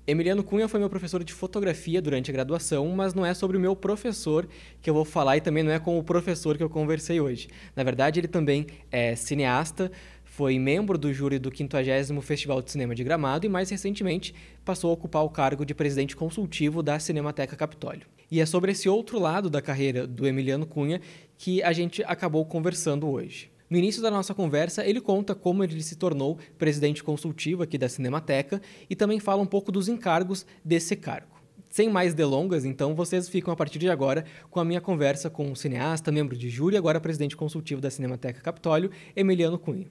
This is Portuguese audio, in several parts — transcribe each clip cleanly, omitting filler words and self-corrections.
Emiliano Cunha foi meu professor de fotografia durante a graduação, mas não é sobre o meu professor que eu vou falar e também não é com o professor que eu conversei hoje. Na verdade, ele também é cineasta, foi membro do júri do 50º Festival de Cinema de Gramado e, mais recentemente, passou a ocupar o cargo de presidente consultivo da Cinemateca Capitólio. E é sobre esse outro lado da carreira do Emiliano Cunha que a gente acabou conversando hoje. No início da nossa conversa, ele conta como ele se tornou presidente consultivo aqui da Cinemateca e também fala um pouco dos encargos desse cargo. Sem mais delongas, então, vocês ficam a partir de agora com a minha conversa com o cineasta, membro de júri e agora presidente consultivo da Cinemateca Capitólio, Emiliano Cunha.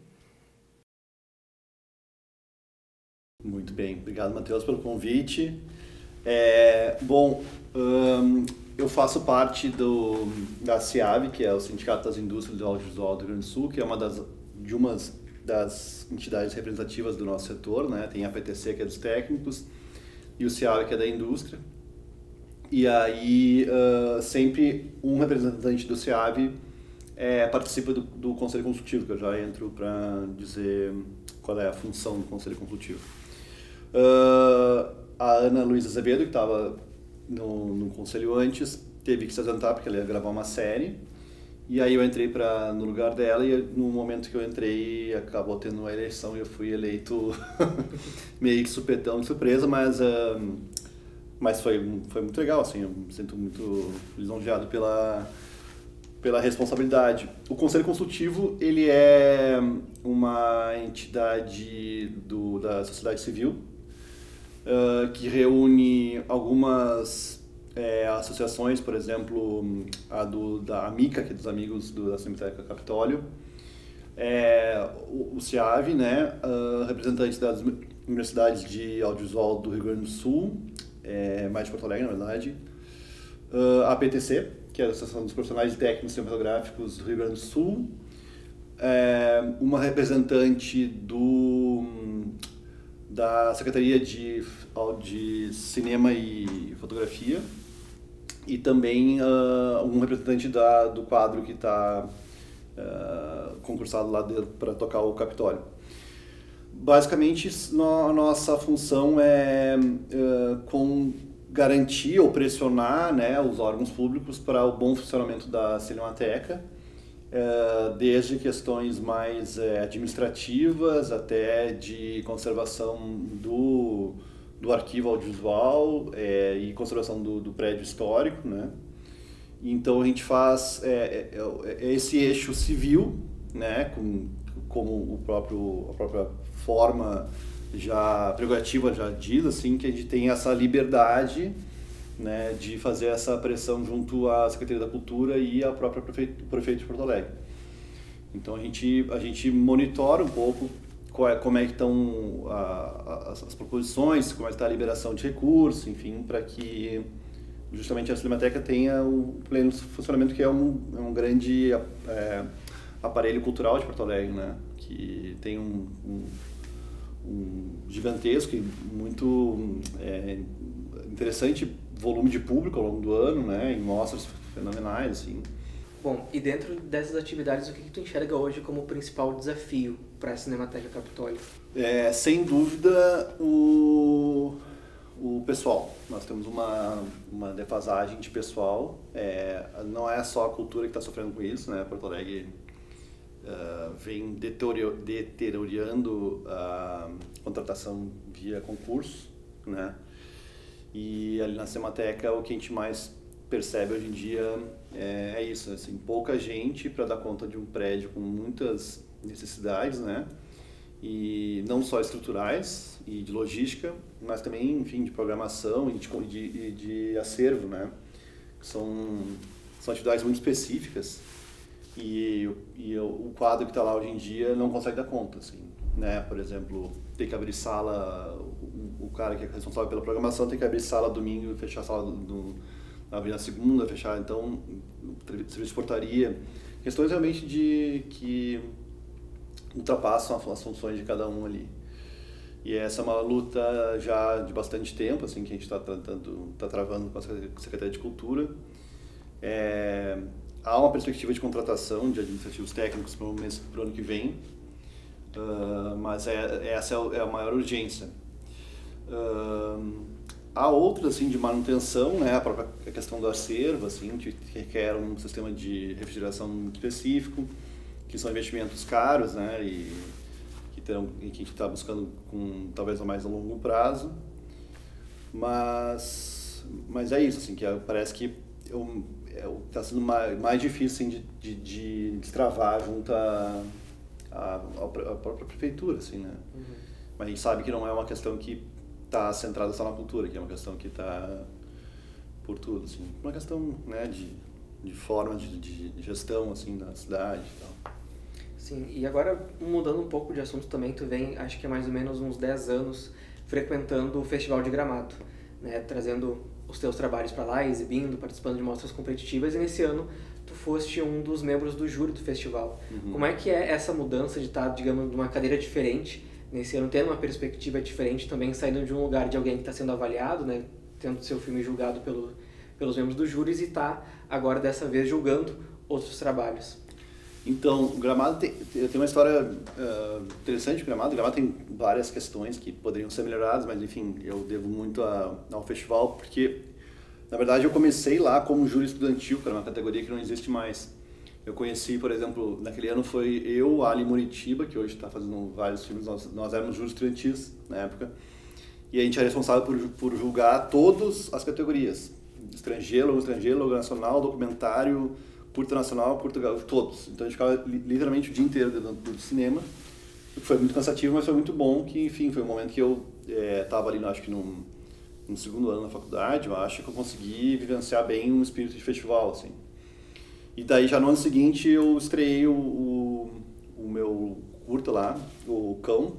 Muito bem, obrigado, Matheus, pelo convite. Eu faço parte da CIAV, que é o Sindicato das Indústrias do Audiovisual do Rio Grande do Sul, que é uma das entidades representativas do nosso setor, né? Tem a PTC, que é dos técnicos, e o CIAV, que é da indústria. E aí, sempre um representante do CIAV participa do Conselho Consultivo, que eu já entro para dizer qual é a função do Conselho Consultivo. A Ana Luísa Azevedo, que estava no conselho antes, teve que se ausentar porque ela ia gravar uma série. E aí eu entrei no lugar dela e no momento que eu entrei acabou tendo uma eleição e eu fui eleito meio que supetão de surpresa, mas foi muito legal, assim, eu me sinto muito lisonjeado pela responsabilidade. O Conselho Consultivo, ele é uma entidade da sociedade civil, que reúne algumas associações, por exemplo, da AMICA, que é dos Amigos da Cinemateca Capitólio, o CIAV, né, representantes das universidades de audiovisual do Rio Grande do Sul, mais de Porto Alegre, na verdade, a PTC, que é a Associação dos Profissionais Técnicos Cinematográficos do Rio Grande do Sul, uma representante da Secretaria de Cinema e Fotografia e também um representante do quadro que está concursado lá para tocar o Capitólio. Basicamente, a nossa função é garantir ou pressionar, né, os órgãos públicos para o bom funcionamento da Cinemateca, desde questões mais administrativas até de conservação do arquivo audiovisual e conservação do prédio histórico, né? Então a gente faz esse eixo civil, né, como a própria forma prerrogativa já diz, assim, que a gente tem essa liberdade, né, de fazer essa pressão junto à Secretaria da Cultura e ao próprio prefeito de Porto Alegre. Então a gente monitora um pouco como é que estão as proposições, como é que está a liberação de recursos, enfim, para que justamente a Cinemateca tenha o pleno funcionamento, que é um grande aparelho cultural de Porto Alegre, né, que tem um gigantesco e muito interessante volume de público ao longo do ano, né, em mostras fenomenais, assim. Bom, e dentro dessas atividades, o que tu enxerga hoje como o principal desafio para a Cinemateca Capitólio? Sem dúvida, o pessoal. Nós temos uma defasagem de pessoal. Não é só a cultura que está sofrendo com isso, né? Porto Alegre vem deteriorando a contratação via concurso, né? E ali na Cinemateca o que a gente mais percebe hoje em dia é isso, assim, pouca gente para dar conta de um prédio com muitas necessidades, né? E não só estruturais e de logística, mas também, enfim, de programação e de acervo, né? São atividades muito específicas e o quadro que está lá hoje em dia não consegue dar conta, assim, né? Por exemplo, tem que abrir sala, o cara que é responsável pela programação tem que abrir sala domingo e fechar a sala abrir na segunda, fechar, então, serviço de portaria, questões realmente que ultrapassam as funções de cada um ali. E essa é uma luta já de bastante tempo, assim, que a gente está travando com a Secretaria de Cultura. Há uma perspectiva de contratação de administrativos técnicos para o ano que vem, mas essa é a maior urgência. há outras assim de manutenção, né? A própria questão do acervo, assim, que requer um sistema de refrigeração muito específico, que são investimentos caros, né? E que a gente está buscando com talvez a mais a longo prazo. Mas é isso, assim, que parece que está sendo mais difícil assim, de destravar junto à própria prefeitura, assim, né? Mas a gente sabe que não é uma questão que está centrada só na cultura, que é uma questão que está por tudo, assim. Uma questão, né, de forma de gestão, assim, da cidade e tal. Sim, e agora, mudando um pouco de assunto também, tu vem, acho que é mais ou menos uns 10 anos, frequentando o Festival de Gramado, né, trazendo os teus trabalhos para lá, exibindo, participando de mostras competitivas, e nesse ano tu foste um dos membros do júri do festival. Como é que é essa mudança de estar, digamos, numa cadeira diferente, nesse ano tendo uma perspectiva diferente, também saindo de um lugar de alguém que está sendo avaliado, né, tendo seu filme julgado pelos membros do júri, e tá agora dessa vez julgando outros trabalhos? Então, o Gramado tem uma história interessante. O Gramado tem várias questões que poderiam ser melhoradas, mas enfim, eu devo muito ao festival, porque na verdade eu comecei lá como júri estudantil, que era uma categoria que não existe mais. Eu conheci, por exemplo, naquele ano foi eu, Ali Muritiba, que hoje está fazendo vários filmes, nós éramos júris estudantis na época, e a gente era responsável por julgar todas as categorias, estrangeiro, longo nacional, documentário, curta nacional, curta todos. Então a gente ficava literalmente o dia inteiro dentro do cinema. Foi muito cansativo, mas foi muito bom, que enfim, foi um momento que eu estava ali, acho que no segundo ano da faculdade, eu acho que eu consegui vivenciar bem um espírito de festival, assim. E daí já no ano seguinte eu estreiei o meu curta lá, o Cão,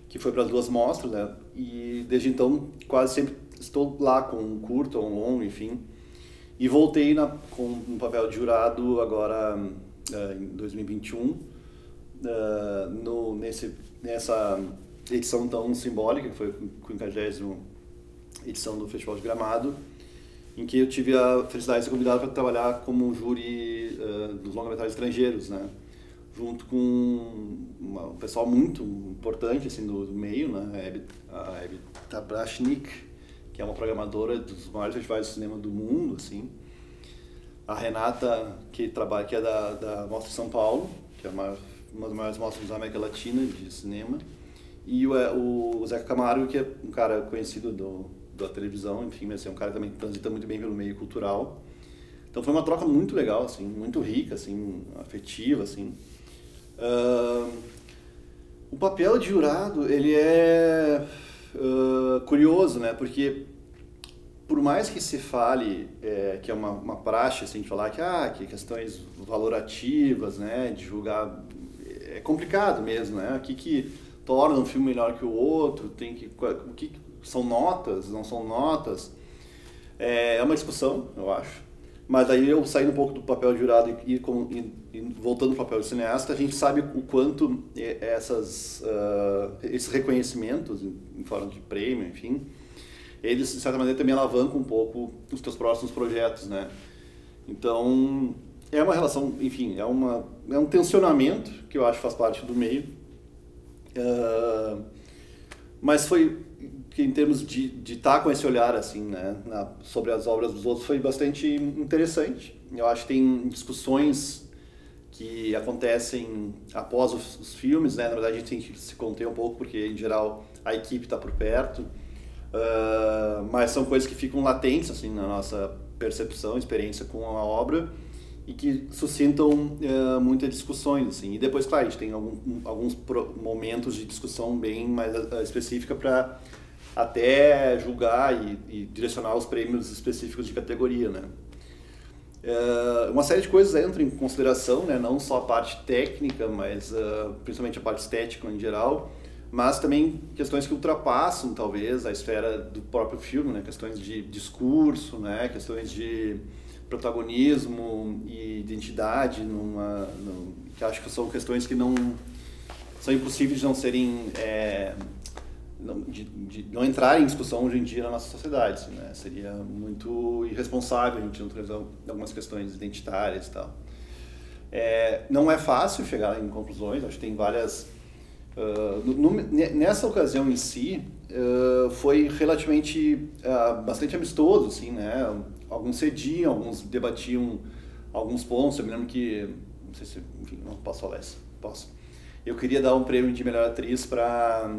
que foi para as 2 mostras, né? E desde então quase sempre estou lá com um curta ou um longo, enfim. E voltei com um papel de jurado agora em 2021, nessa edição tão simbólica, que foi a 50ª edição do Festival de Gramado, em que eu tive a felicidade de ser convidado para trabalhar como júri dos longa-metragens estrangeiros, né? Junto com um pessoal muito importante assim, do meio, né? A Hebe Tabrashnik, que é uma programadora dos maiores festivais de cinema do mundo, assim. A Renata, que é da Mostra de São Paulo, que é uma das maiores mostras da América Latina de cinema. E o Zeca Camargo, que é um cara conhecido da televisão, enfim, mas é um cara que também transita muito bem pelo meio cultural. Então foi uma troca muito legal, assim, muito rica, assim, afetiva, assim. O papel de jurado, ele é curioso, né? Porque por mais que se fale que é uma praxe assim, de falar que questões valorativas, né, de julgar, é complicado mesmo, né? O que torna um filme melhor que o outro, o que são notas, não são notas, é uma discussão, eu acho. Mas aí eu saindo um pouco do papel de jurado e voltando para o papel de cineasta, a gente sabe o quanto esses reconhecimentos em forma de prêmio, enfim, eles de certa maneira também alavancam um pouco os teus próximos projetos, né? Então é uma relação, enfim, é um tensionamento que eu acho que faz parte do meio, mas foi que em termos de estar com esse olhar assim, né, sobre as obras dos outros, foi bastante interessante. Eu acho que tem discussões que acontecem após os filmes, né? Na verdade a gente tem que se conter um pouco porque em geral a equipe está por perto, mas são coisas que ficam latentes assim na nossa percepção, experiência com a obra, e que suscitam muitas discussões, assim. E depois, claro, a gente tem alguns momentos de discussão bem mais específica para até julgar e direcionar os prêmios específicos de categoria, né? Uma série de coisas entram em consideração, né? Não só a parte técnica, mas principalmente a parte estética em geral, mas também questões que ultrapassam, talvez, a esfera do próprio filme, né? Questões de discurso, né? Questões de protagonismo e identidade, que acho que são questões que não são impossíveis de não serem de não entrarem em discussão hoje em dia na nossa sociedade, assim, né? Seria muito irresponsável a gente não trazer algumas questões identitárias e tal. Não é fácil chegar em conclusões, acho que tem várias... nessa ocasião em si, foi relativamente bastante amistoso, assim, né? Alguns cediam, alguns debatiam alguns pontos. Eu me lembro que, não sei se, enfim, não posso falar isso, posso. Eu queria dar um prêmio de melhor atriz para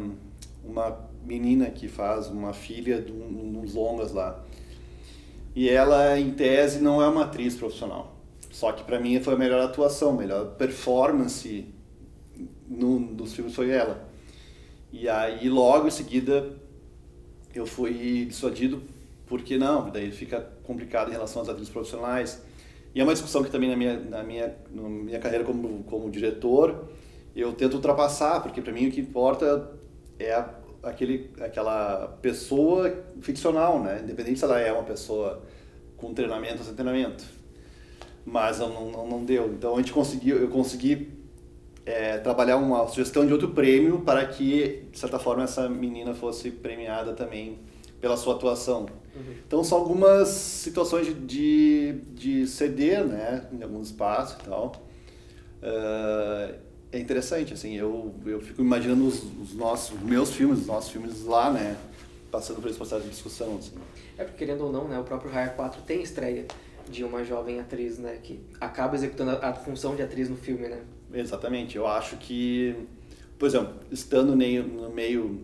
uma menina que faz uma filha de uns longas lá. E ela, em tese, não é uma atriz profissional. Só que para mim foi a melhor atuação, melhor performance dos filmes foi ela. E aí, logo em seguida, eu fui dissuadido, porque não, daí fica complicado em relação às atrizes profissionais. E é uma discussão que também na minha carreira como diretor, eu tento ultrapassar, porque para mim o que importa é aquela pessoa ficcional, né? Independente se ela é uma pessoa com treinamento ou sem treinamento. Mas não deu. Então eu consegui trabalhar uma sugestão de outro prêmio para que, de certa forma, essa menina fosse premiada também pela sua atuação. Uhum. Então são algumas situações de ceder, né, em alguns espaços e tal. É interessante, assim, eu fico imaginando os nossos filmes lá, né, passando por esse processo de discussão, assim. Porque, querendo ou não, né, o próprio Raya 4 tem estreia de uma jovem atriz, né, que acaba executando a função de atriz no filme, né? Exatamente. Eu acho que, por exemplo, estando no meio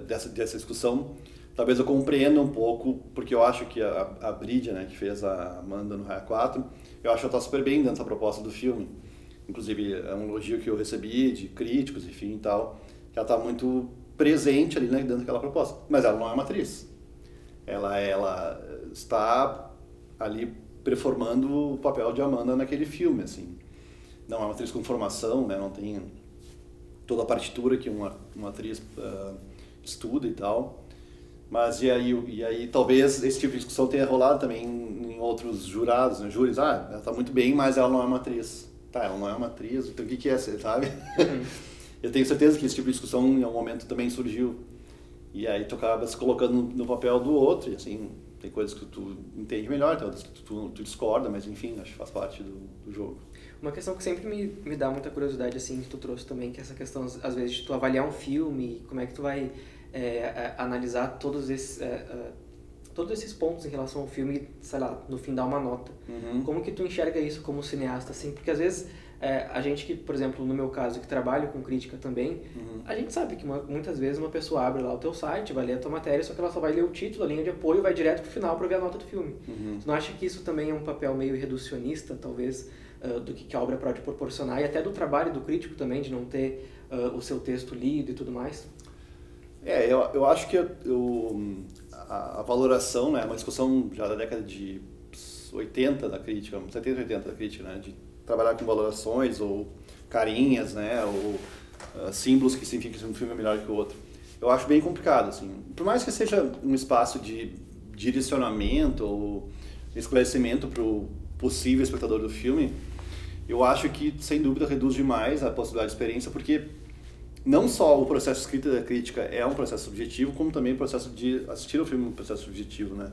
dessa discussão, talvez eu compreenda um pouco, porque eu acho que a Brídia, né, que fez a Amanda no Raya 4, eu acho que ela está super bem dentro da proposta do filme. Inclusive, é um elogio que eu recebi de críticos, enfim, e tal, que ela está muito presente ali, né, dentro daquela proposta. Mas ela não é uma atriz. Ela está ali performando o papel de Amanda naquele filme, assim. Não é uma atriz com formação, né, não tem toda a partitura que uma atriz estuda e tal. Mas e aí talvez esse tipo de discussão tenha rolado também em outros jurados, né, júris. Ela está muito bem, mas ela não é uma atriz. Tá, ela não é uma atriz, então o que é, sabe? Uhum. Eu tenho certeza que esse tipo de discussão em algum momento também surgiu. E aí tu acaba se colocando no papel do outro, e assim, tem coisas que tu entende melhor, tem outras que tu discorda, mas enfim, acho que faz parte do jogo. Uma questão que sempre me dá muita curiosidade, assim, que tu trouxe também, que é essa questão, às vezes, de tu avaliar um filme, como é que tu vai analisar todos esses pontos em relação ao filme, sei lá, no fim dar uma nota. Uhum. Como que tu enxerga isso como cineasta, assim? Porque às vezes a gente que, por exemplo, no meu caso, que trabalho com crítica também, uhum, a gente sabe que muitas vezes uma pessoa abre lá o teu site, vai ler a tua matéria, só que ela só vai ler o título, a linha de apoio, vai direto pro final para ver a nota do filme. Uhum. Tu não acha que isso também é um papel meio reducionista, talvez, do que a obra pode proporcionar, e até do trabalho do crítico também, de não ter o seu texto lido e tudo mais? Eu acho que a valoração, né, é uma discussão já da década de 80 da crítica, 70, 80 da crítica, né, de trabalhar com valorações ou carinhas, né, ou símbolos que significam que um filme é melhor que o outro. Eu acho bem complicado, assim. Por mais que seja um espaço de direcionamento ou esclarecimento para o possível espectador do filme, eu acho que, sem dúvida, reduz demais a possibilidade de experiência, porque não só o processo de escrita da crítica é um processo subjetivo, como também o processo de assistir ao filme é um processo subjetivo, né?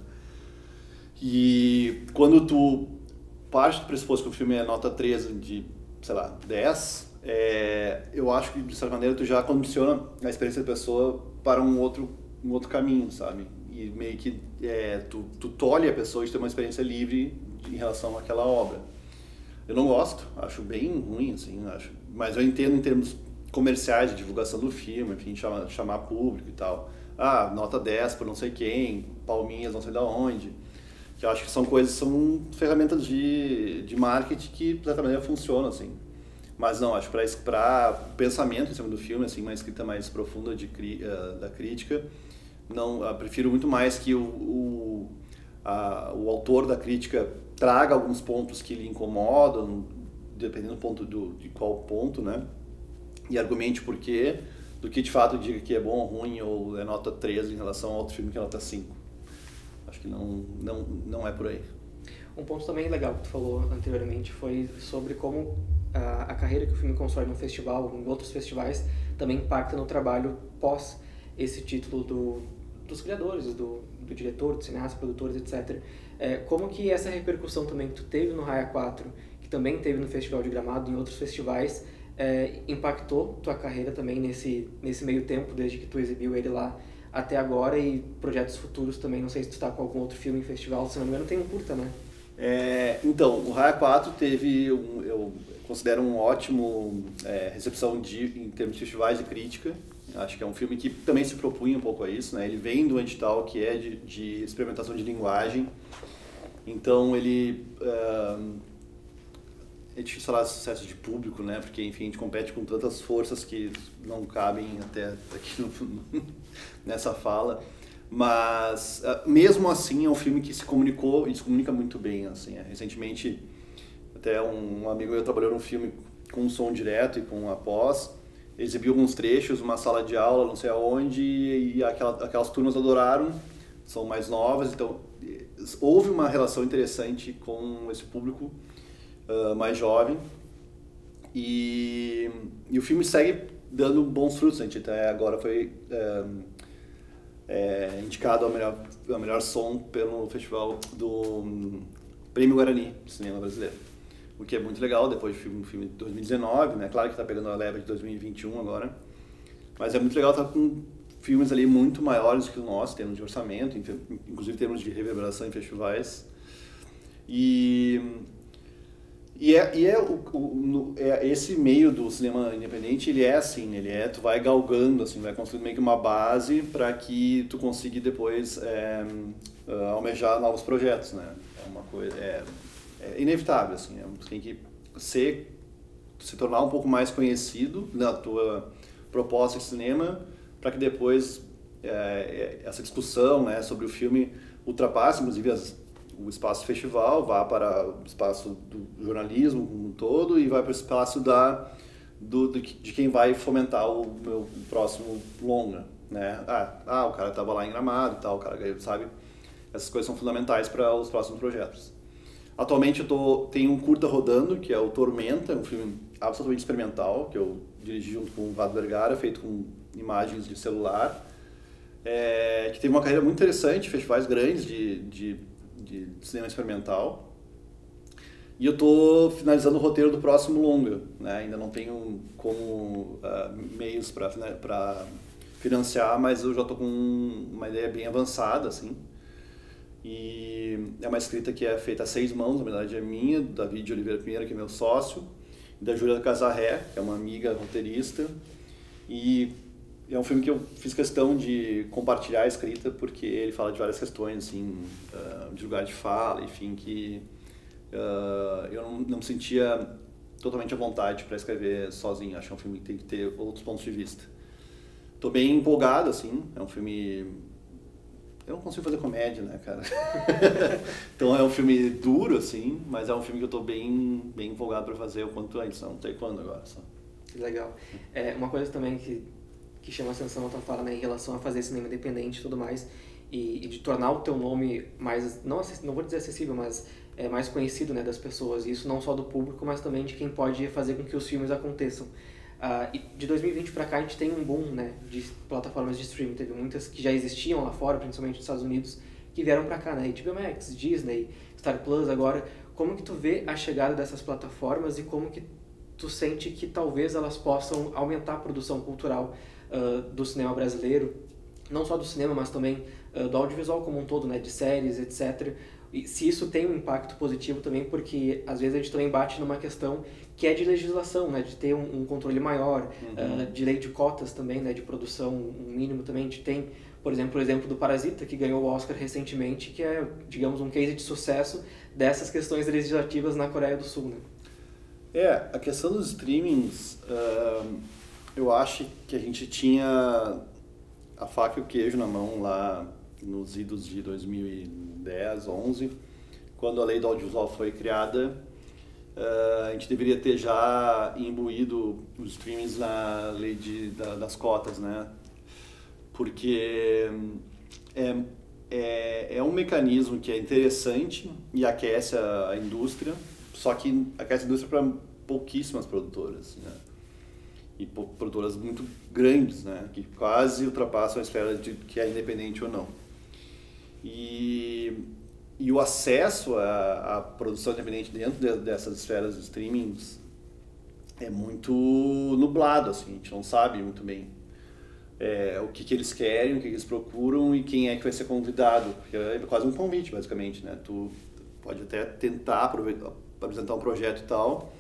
E quando tu parte do pressuposto que o filme é nota 13 de, sei lá, 10, eu acho que, de certa maneira, tu já condiciona a experiência da pessoa para um outro caminho, sabe? E meio que tu tolhe a pessoa de ter uma experiência livre em relação àquela obra. Eu não gosto, acho bem ruim, assim, mas eu entendo em termos comerciais de divulgação do filme, enfim, chamar público e tal. Nota 10 por não sei quem, palminhas não sei de onde. Que eu acho que são ferramentas de marketing que, de certa maneira, funcionam, assim. Mas não, acho que para pensamento em cima do filme, assim, uma escrita mais profunda da crítica, não, eu prefiro muito mais que o autor da crítica traga alguns pontos que lhe incomodam, dependendo de qual ponto, né? E argumente por quê, do que de fato diga que é bom ou ruim, ou é nota 13 em relação ao outro filme que é nota 5. Acho que não é por aí. Um ponto também legal que tu falou anteriormente foi sobre como a carreira que o filme constrói num festival, em outros festivais, também impacta no trabalho pós esse título dos criadores, do diretor, do cineasta, produtores, etc. Como que essa repercussão também que tu teve no Raya 4, que também teve no Festival de Gramado, em outros festivais, impactou tua carreira também nesse meio tempo, desde que tu exibiu ele lá até agora e projetos futuros também. Não sei se tu está com algum outro filme em festival, se não me engano tem um curta, né? Então, o Raya 4 teve, eu considero um ótimo recepção em termos de festivais de crítica. Acho que é um filme que também se propunha um pouco a isso, né? Ele vem do edital que é de experimentação de linguagem, então ele é difícil falar de sucesso de público, né? Porque, enfim, a gente compete com tantas forças que não cabem até aqui nessa fala. Mas, mesmo assim, é um filme que se comunicou e se comunica muito bem, assim. Recentemente, até um amigo meu trabalhou num filme com som direto e com a pós, exibiu alguns trechos, uma sala de aula, não sei aonde, e aquelas turmas adoraram, são mais novas, então houve uma relação interessante com esse público mais jovem, e o filme segue dando bons frutos. A gente até agora foi indicado ao melhor som pelo festival do Prêmio Guarani de Cinema Brasileiro, o que é muito legal, depois de um filme de 2019, né? Claro que está pegando a leva de 2021 agora, mas é muito legal estar com filmes ali muito maiores do que o nosso, em termos de orçamento, inclusive em termos de reverberação em festivais. Esse meio do cinema independente, ele é assim, tu vai galgando, assim, vai construindo meio que uma base para que tu consiga depois almejar novos projetos, né? É uma coisa, é inevitável, assim, tu tem que se tornar um pouco mais conhecido na tua proposta de cinema, para que depois essa discussão, né, sobre o filme ultrapasse, inclusive, o espaço festival, vá para o espaço do jornalismo como um todo e vai para o espaço de quem vai fomentar o meu próximo longa, né? O cara estava lá em Gramado e tal, o cara ganhou, sabe? Essas coisas são fundamentais para os próximos projetos. Atualmente tenho um curta rodando, que é o Tormenta, um filme absolutamente experimental, que eu dirigi junto com o Vado Vergara, feito com imagens de celular, que teve uma carreira muito interessante, festivais grandes de cinema experimental. E eu estou finalizando o roteiro do próximo longa, né? Ainda não tenho meios para financiar, mas eu já estou com uma ideia bem avançada, assim. E é uma escrita que é feita a 6 mãos, na verdade é minha, do David Oliveira Pinheiro, que é meu sócio, e da Júlia Casarré, que é uma amiga roteirista. E é um filme que eu fiz questão de compartilhar a escrita, porque ele fala de várias questões, assim, de lugar de fala, enfim, que eu não me sentia totalmente à vontade para escrever sozinho. Acho que é um filme que tem que ter outros pontos de vista. Estou bem empolgado, assim, é um filme... Eu não consigo fazer comédia, né, cara? Então é um filme duro, assim, mas é um filme que eu tô bem empolgado para fazer o quanto antes, não sei quando agora só. Que legal. Uma coisa também que chama a atenção na tua fala, né, em relação a fazer cinema independente e tudo mais, e de tornar o teu nome mais, não vou dizer acessível, mas mais conhecido, né, das pessoas, e isso não só do público, mas também de quem pode fazer com que os filmes aconteçam. E de 2020 para cá a gente tem um boom, né, de plataformas de streaming. Teve muitas que já existiam lá fora, principalmente nos Estados Unidos, que vieram para cá, né, HBO Max, Disney, Star Plus agora. Como que tu vê a chegada dessas plataformas e como que tu sente que talvez elas possam aumentar a produção cultural do cinema brasileiro, não só do cinema, mas também do audiovisual como um todo, né, de séries, etc. E se isso tem um impacto positivo também, porque às vezes a gente também bate numa questão que é de legislação, né, de ter um controle maior, de lei de cotas também, né, de produção, um mínimo também. A gente tem, por exemplo, o exemplo do Parasita, que ganhou o Oscar recentemente, que é, digamos, um case de sucesso dessas questões legislativas na Coreia do Sul, né? A questão dos streamings, eu acho que a gente tinha a faca e o queijo na mão lá nos idos de 2010, 11, quando a lei do audiovisual foi criada. A gente deveria ter já imbuído os streamings na lei das cotas, né? Porque é um mecanismo que é interessante e aquece a indústria, só que aquece a indústria para pouquíssimas produtoras, né? E produtoras muito grandes, né? Que quase ultrapassam a esfera de que é independente ou não. E o acesso à produção independente dentro dessas esferas de streamings é muito nublado, assim, a gente não sabe muito bem o que eles querem, o que eles procuram e quem é que vai ser convidado. Porque é quase um convite, basicamente, né? Tu pode até tentar apresentar um projeto e tal,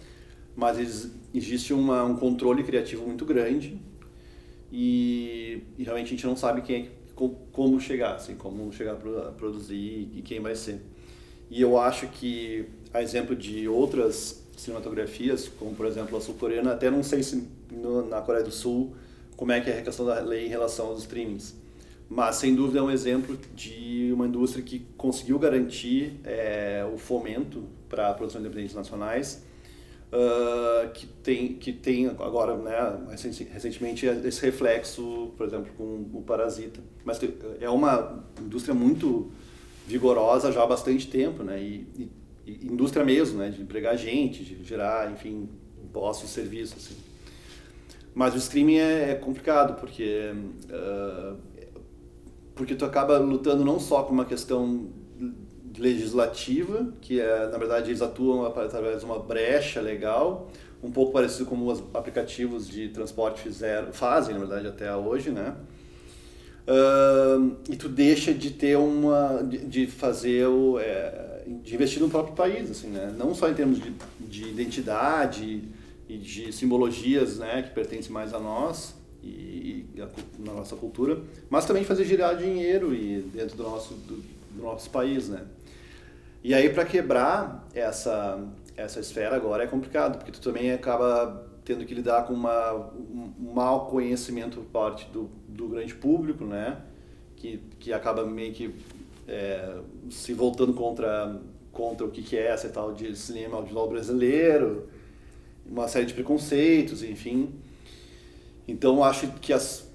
mas existe um controle criativo muito grande e realmente a gente não sabe como chegar, assim, como chegar a produzir e quem vai ser. E eu acho que, a exemplo de outras cinematografias, como por exemplo a sul-coreana, até não sei se na Coreia do Sul como é que é a questão da lei em relação aos streamings, mas sem dúvida é um exemplo de uma indústria que conseguiu garantir o fomento para a produção independente nacionais, que tem agora, né, recentemente esse reflexo, por exemplo, com o Parasita. Mas é uma indústria muito vigorosa já há bastante tempo, né, e indústria mesmo, né, de empregar gente, de gerar, enfim, impostos e serviços, assim. Mas o streaming é complicado, porque tu acaba lutando não só com uma questão legislativa, que na verdade eles atuam através de uma brecha legal, um pouco parecido como os aplicativos de transporte fazem, na verdade, até hoje, né? E tu deixa de ter de investir no próprio país, assim, né? Não só em termos de identidade e de simbologias, né, que pertencem mais a nós na nossa cultura, mas também fazer girar dinheiro dentro do nosso país, né? E aí, para quebrar essa esfera agora é complicado, porque tu também acaba tendo que lidar com um mau conhecimento por parte do grande público, né? Que acaba meio que se voltando contra o que é essa tal de cinema audiovisual brasileiro, uma série de preconceitos, enfim. Então, acho que as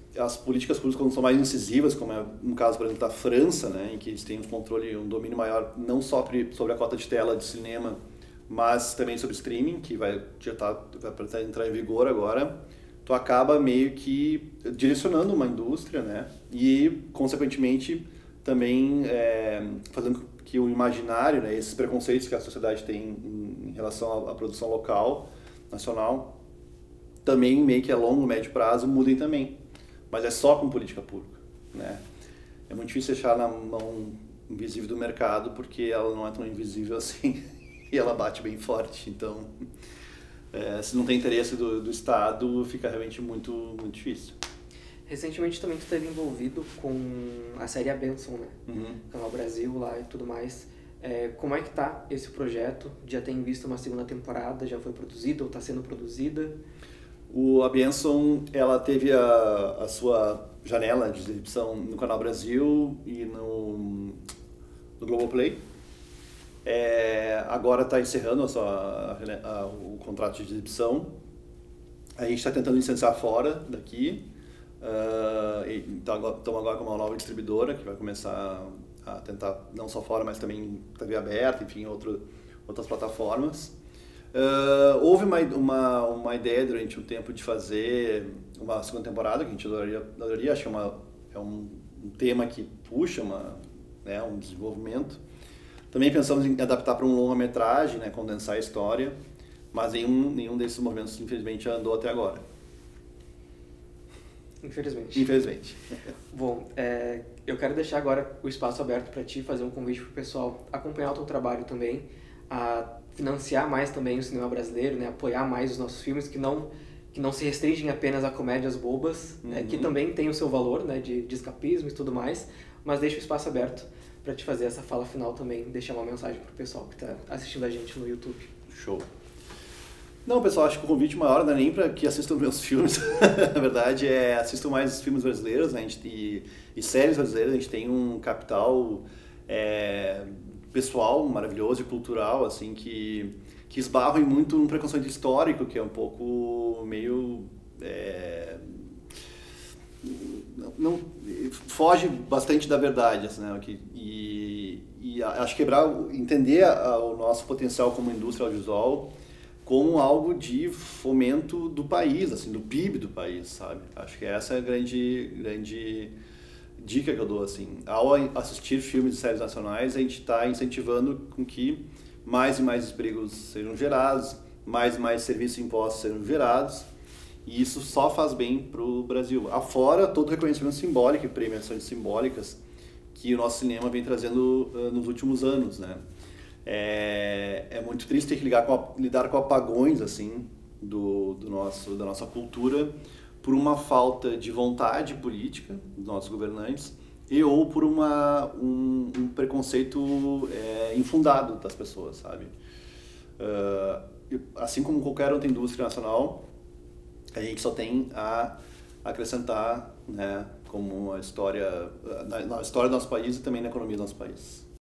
políticas públicas, quando são mais incisivas, como é no caso, por exemplo, da França, né, em que eles têm um controle, um domínio maior, não só sobre a cota de tela de cinema, mas também sobre streaming, que vai entrar em vigor agora, tu acaba meio que direcionando uma indústria, né, e, consequentemente, também fazendo com que o imaginário, né, esses preconceitos que a sociedade tem em relação à produção local, nacional, também meio que a longo, médio prazo mudem também. Mas é só com política pública, né? É muito difícil deixar na mão invisível do mercado, porque ela não é tão invisível assim e ela bate bem forte. Então, se não tem interesse do Estado, fica realmente muito, muito difícil. Recentemente também tu esteve envolvido com a série A Benção, né? Uhum. Canal Brasil lá e tudo mais. Como é que tá esse projeto? Já tem visto uma segunda temporada? Já foi produzida ou está sendo produzida? A Benção, ela teve a sua janela de exibição no Canal Brasil e no Globoplay. Agora está encerrando o contrato de exibição. A gente está tentando licenciar fora daqui. Estamos agora com uma nova distribuidora que vai começar a tentar, não só fora, mas também TV aberta, enfim, outras plataformas. Houve uma ideia durante um tempo de fazer uma segunda temporada, que a gente adoraria, acho que é um tema que puxa um desenvolvimento. Também pensamos em adaptar para um longa-metragem, né, condensar a história, mas nenhum desses movimentos, infelizmente, andou até agora. Infelizmente. Bom, eu quero deixar agora o espaço aberto para ti, fazer um convite para o pessoal acompanhar o teu trabalho também, a financiar mais também o cinema brasileiro, né, apoiar mais os nossos filmes, que não se restringem apenas a comédias bobas, né, que também tem o seu valor, né, de escapismo e tudo mais, mas deixa o espaço aberto para te fazer essa fala final também, deixar uma mensagem para o pessoal que está assistindo a gente no YouTube. Show. Não, pessoal, acho que o convite maior não é nem para que assistam meus filmes, na verdade assistam mais filmes brasileiros, né? E séries brasileiras. A gente tem um capital pessoal maravilhoso e cultural, assim, que esbarra em muito um preconceito histórico, que é um pouco meio... não foge bastante da verdade, assim, né? E acho que entender o nosso potencial como indústria audiovisual como algo de fomento do país, assim, do PIB do país, sabe? Acho que essa é a grande dica que eu dou, assim. Ao assistir filmes e séries nacionais, a gente está incentivando com que mais e mais empregos sejam gerados, mais e mais serviços e impostos sejam gerados, E isso só faz bem para o Brasil. Afora todo o reconhecimento simbólico e premiações simbólicas que o nosso cinema vem trazendo nos últimos anos, né? É muito triste ter que lidar com apagões assim da nossa cultura por uma falta de vontade política dos nossos governantes ou por um preconceito infundado das pessoas, sabe? Assim como qualquer outra indústria nacional, a gente só tem a acrescentar, né, como na história do nosso país e também na economia do nosso país.